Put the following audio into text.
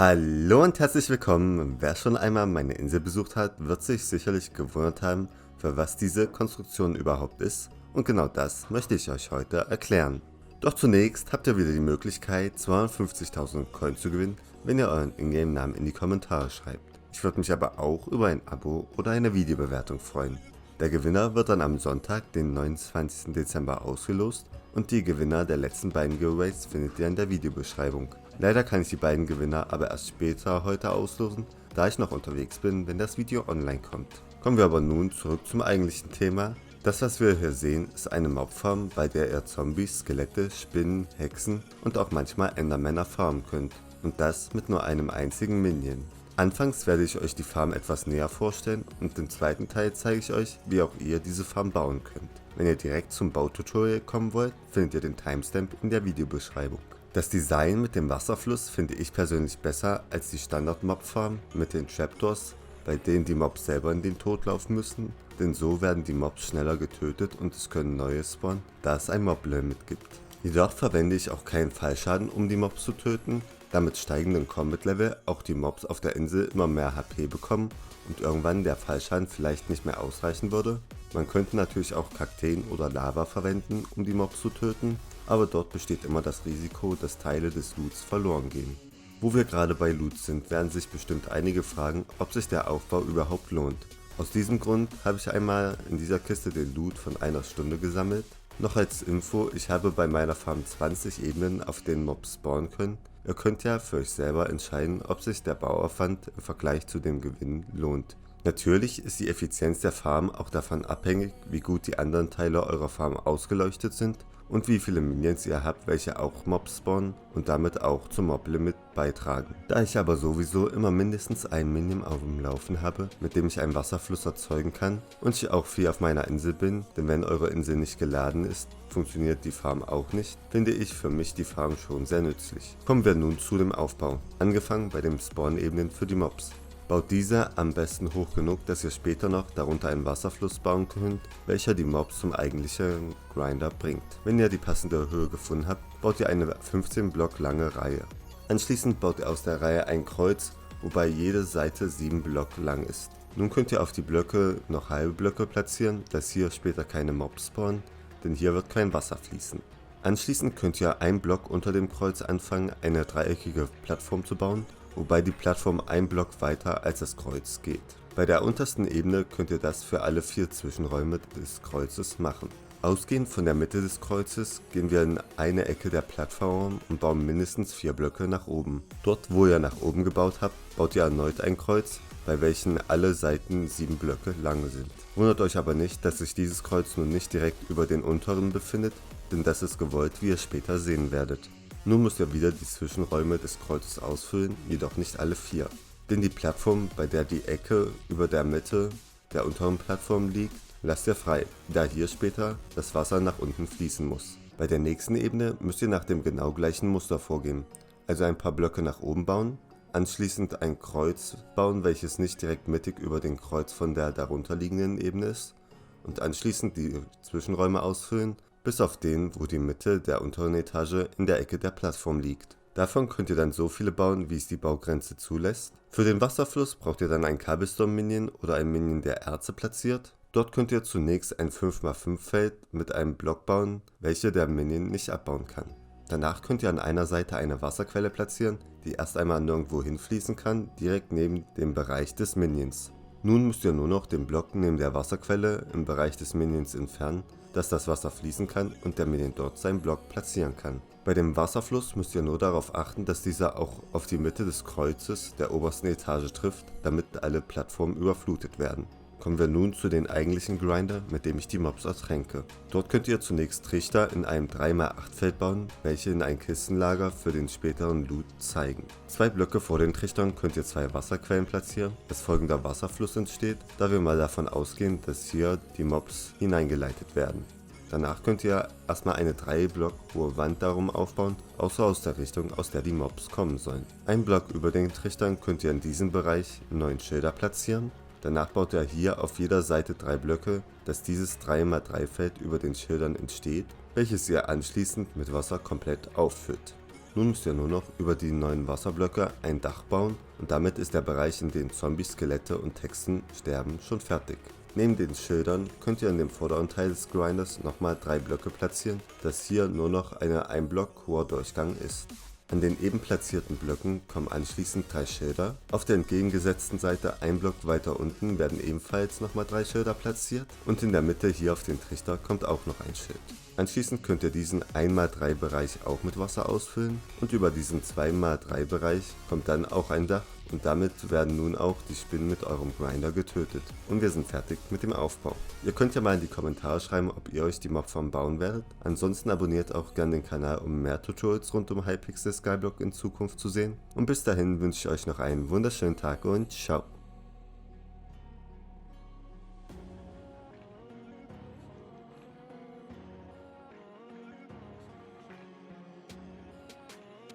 Hallo und herzlich willkommen. Wer schon einmal meine Insel besucht hat, wird sich sicherlich gewundert haben, für was diese Konstruktion überhaupt ist. Und genau das möchte ich euch heute erklären. Doch zunächst habt ihr wieder die Möglichkeit, 250.000 Coins zu gewinnen, wenn ihr euren Ingame-Namen in die Kommentare schreibt. Ich würde mich aber auch über ein Abo oder eine Videobewertung freuen. Der Gewinner wird dann am Sonntag, den 29. Dezember ausgelost und die Gewinner der letzten beiden Giveaways findet ihr in der Videobeschreibung. Leider kann ich die beiden Gewinner aber erst später heute auslosen, da ich noch unterwegs bin, wenn das Video online kommt. Kommen wir aber nun zurück zum eigentlichen Thema. Das, was wir hier sehen, ist eine Mobfarm, bei der ihr Zombies, Skelette, Spinnen, Hexen und auch manchmal Endermänner farmen könnt. Und das mit nur einem einzigen Minion. Anfangs werde ich euch die Farm etwas näher vorstellen und im zweiten Teil zeige ich euch, wie auch ihr diese Farm bauen könnt. Wenn ihr direkt zum Baututorial kommen wollt, findet ihr den Timestamp in der Videobeschreibung. Das Design mit dem Wasserfluss finde ich persönlich besser als die Standard-Mob-Farm mit den Trapdoors, bei denen die Mobs selber in den Tod laufen müssen, denn so werden die Mobs schneller getötet und es können neue spawnen, da es ein Mob-Limit gibt. Jedoch verwende ich auch keinen Fallschaden, um die Mobs zu töten, da mit steigenden Combat-Level auch die Mobs auf der Insel immer mehr HP bekommen und irgendwann der Fallschaden vielleicht nicht mehr ausreichen würde. Man könnte natürlich auch Kakteen oder Lava verwenden, um die Mobs zu töten, aber dort besteht immer das Risiko, dass Teile des Loots verloren gehen. Wo wir gerade bei Loot sind, werden sich bestimmt einige fragen, ob sich der Aufbau überhaupt lohnt. Aus diesem Grund habe ich einmal in dieser Kiste den Loot von einer Stunde gesammelt. Noch als Info, ich habe bei meiner Farm 20 Ebenen, auf denen Mobs spawnen können. Ihr könnt ja für euch selber entscheiden, ob sich der Bauaufwand im Vergleich zu dem Gewinn lohnt. Natürlich ist die Effizienz der Farm auch davon abhängig, wie gut die anderen Teile eurer Farm ausgeleuchtet sind und wie viele Minions ihr habt, welche auch Mobs spawnen und damit auch zum Mob-Limit beitragen. Da ich aber sowieso immer mindestens einen Minion auf dem Laufen habe, mit dem ich einen Wasserfluss erzeugen kann und ich auch viel auf meiner Insel bin, denn wenn eure Insel nicht geladen ist, funktioniert die Farm auch nicht, finde ich für mich die Farm schon sehr nützlich. Kommen wir nun zu dem Aufbau, angefangen bei den Spawn-Ebenen für die Mobs. Baut diese am besten hoch genug, dass ihr später noch darunter einen Wasserfluss bauen könnt, welcher die Mobs zum eigentlichen Grinder bringt. Wenn ihr die passende Höhe gefunden habt, baut ihr eine 15 Block lange Reihe. Anschließend baut ihr aus der Reihe ein Kreuz, wobei jede Seite 7 Block lang ist. Nun könnt ihr auf die Blöcke noch halbe Blöcke platzieren, dass hier später keine Mobs spawnen, denn hier wird kein Wasser fließen. Anschließend könnt ihr einen Block unter dem Kreuz anfangen, eine dreieckige Plattform zu bauen, wobei die Plattform ein Block weiter als das Kreuz geht. Bei der untersten Ebene könnt ihr das für alle 4 Zwischenräume des Kreuzes machen. Ausgehend von der Mitte des Kreuzes gehen wir in eine Ecke der Plattform und bauen mindestens 4 Blöcke nach oben. Dort, wo ihr nach oben gebaut habt, baut ihr erneut ein Kreuz, bei welchen alle Seiten 7 Blöcke lang sind. Wundert euch aber nicht, dass sich dieses Kreuz nun nicht direkt über den unteren befindet, denn das ist gewollt, wie ihr später sehen werdet. Nun müsst ihr wieder die Zwischenräume des Kreuzes ausfüllen, jedoch nicht alle 4. Denn die Plattform, bei der die Ecke über der Mitte der unteren Plattform liegt, lasst ihr frei, da hier später das Wasser nach unten fließen muss. Bei der nächsten Ebene müsst ihr nach dem genau gleichen Muster vorgehen, also ein paar Blöcke nach oben bauen, anschließend ein Kreuz bauen, welches nicht direkt mittig über dem Kreuz von der darunterliegenden Ebene ist, und anschließend die Zwischenräume ausfüllen, bis auf den, wo die Mitte der unteren Etage in der Ecke der Plattform liegt. Davon könnt ihr dann so viele bauen, wie es die Baugrenze zulässt. Für den Wasserfluss braucht ihr dann ein Cobblestone-Minion oder ein Minion, der Erze platziert. Dort könnt ihr zunächst ein 5x5 Feld mit einem Block bauen, welche der Minion nicht abbauen kann. Danach könnt ihr an einer Seite eine Wasserquelle platzieren, die erst einmal nirgendwo hinfließen kann, direkt neben dem Bereich des Minions. Nun müsst ihr nur noch den Block neben der Wasserquelle im Bereich des Minions entfernen, dass das Wasser fließen kann und der Minion dort seinen Block platzieren kann. Bei dem Wasserfluss müsst ihr nur darauf achten, dass dieser auch auf die Mitte des Kreuzes der obersten Etage trifft, damit alle Plattformen überflutet werden. Kommen wir nun zu den eigentlichen Grinder, mit dem ich die Mobs ertränke. Dort könnt ihr zunächst Trichter in einem 3x8 Feld bauen, welche in ein Kistenlager für den späteren Loot zeigen. 2 Blöcke vor den Trichtern könnt ihr 2 Wasserquellen platzieren, dass folgender Wasserfluss entsteht, da wir mal davon ausgehen, dass hier die Mobs hineingeleitet werden. Danach könnt ihr erstmal eine 3 Block hohe Wand darum aufbauen, außer aus der Richtung, aus der die Mobs kommen sollen. Ein Block über den Trichtern könnt ihr in diesem Bereich 9 Schilder platzieren. Danach baut ihr hier auf jeder Seite 3 Blöcke, dass dieses 3x3 Feld über den Schildern entsteht, welches ihr anschließend mit Wasser komplett auffüllt. Nun müsst ihr nur noch über die neuen Wasserblöcke ein Dach bauen und damit ist der Bereich, in dem Zombies, Skelette und Hexen sterben, schon fertig. Neben den Schildern könnt ihr in dem vorderen Teil des Grinders nochmal 3 Blöcke platzieren, dass hier nur noch ein Block hoher Durchgang ist. An den eben platzierten Blöcken kommen anschließend 3 Schilder. Auf der entgegengesetzten Seite ein Block weiter unten werden ebenfalls nochmal 3 Schilder platziert und in der Mitte hier auf den Trichter kommt auch noch ein Schild. Anschließend könnt ihr diesen 1x3 Bereich auch mit Wasser ausfüllen und über diesen 2x3 Bereich kommt dann auch ein Dach und damit werden nun auch die Spinnen mit eurem Grinder getötet und wir sind fertig mit dem Aufbau. Ihr könnt ja mal in die Kommentare schreiben, ob ihr euch die Mobfarm bauen werdet. Ansonsten abonniert auch gerne den Kanal, um mehr Tutorials rund um Hypixel Skyblock in Zukunft zu sehen. Und bis dahin wünsche ich euch noch einen wunderschönen Tag und ciao.